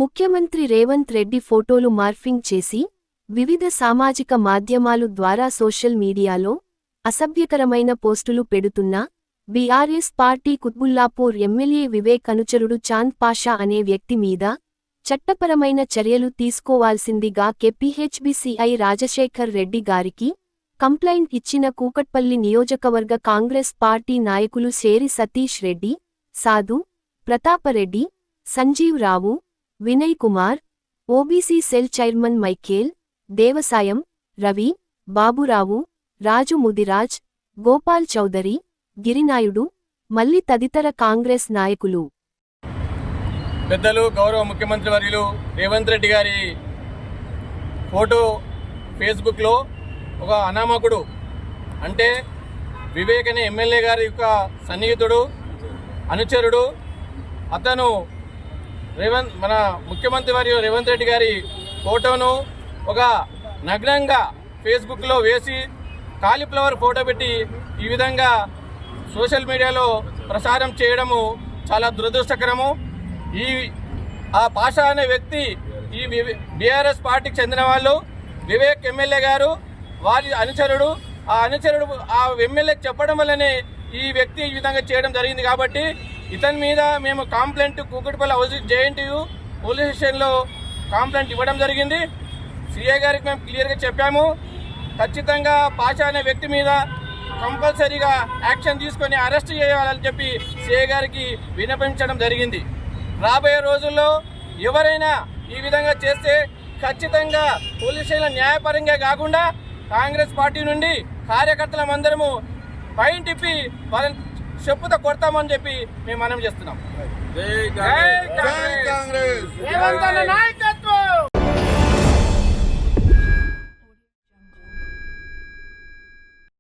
ముఖ్యమంత్రి రేవంత్ రెడ్డి ఫోటోలు మార్ఫింగ్ చేసి వివిధ సామాజిక మాధ్యమాలు ద్వారా సోషల్ మీడియాలో అసభ్యకరమైన పోస్టులు పెడుతున్న BRS party Quthbullapur MLA Vivek అనుచరుడు చాంద్ పాషా అనే వ్యక్తి మీద చట్టపరమైన చర్యలు తీసుకోవాల్సిందిగా కెపిహెచ్బిసిఐ రాజశేఖర్ రెడ్డి గారికి కంప్లైంట్ ఇచ్చిన కూకట్పల్లి నియోజకవర్గ కాంగ్రెస్ పార్టీ నాయకులు Sheri Satish Reddy, Sadhu, Pratapareddy, Sanjeev Rao, Vinay Kumar, OBC cell chairman Michael, Devasayam, Ravi, Baburao, Raju Mudiraj, Gopal Chowdary, Girinaidu, Malli తదితర కాంగ్రెస్ నాయకులు. పెద్దలు గౌరవ ముఖ్యమంత్రి వర్యులు రేవంత్ రెడ్డి గారి ఫోటో ఫేస్బుక్లో ఒక అనామకుడు అంటే వివేక్ అనే ఎమ్మెల్యే గారి యొక్క సన్నిహితుడు, అనుచరుడు, అతను మన ముఖ్యమంత్రి వర్యులు రేవంత్ రెడ్డి గారి ఫోటోను ఒక నగ్నంగా ఫేస్బుక్లో వేసి కాలీఫ్లవర్ ఫోటో పెట్టి ఈ విధంగా సోషల్ మీడియాలో ప్రసారం చేయడము చాలా దురదృష్టకరము. ఆ పాషా అనే వ్యక్తి ఈ బీఆర్ఎస్ పార్టీకి చెందిన వాళ్ళు, వివేక్ ఎమ్మెల్యే గారు వారి అనుచరుడు. ఆ అనుచరుడు ఆ ఎమ్మెల్యేకి చెప్పడం వల్లనే ఈ వ్యక్తి ఈ విధంగా చేయడం జరిగింది. కాబట్టి ఇతని మీద మేము కంప్లైంట్ కూకట్పల్లి జేఎన్టీయూ పోలీస్ స్టేషన్లో కంప్లైంట్ ఇవ్వడం జరిగింది. సిఐ గారికి మేము క్లియర్గా చెప్పాము, ఖచ్చితంగా పాషా అనే వ్యక్తి మీద కంపల్సరీగా యాక్షన్ తీసుకొని అరెస్ట్ చేయాలని చెప్పి సిఐ గారికి విన్నపించడం జరిగింది. రాబోయే రోజుల్లో ఎవరైనా ఈ విధంగా చేస్తే ఖచ్చితంగా పోలీస్ స్టేషన్ న్యాయపరంగా కాకుండా కాంగ్రెస్ పార్టీ నుండి కార్యకర్తలమందరము పైన తిప్పి వాళ్ళని చెప్పుతో కొడతామని చెప్పి మేము మనం చేస్తున్నాం. జై కాంగ్రెస్.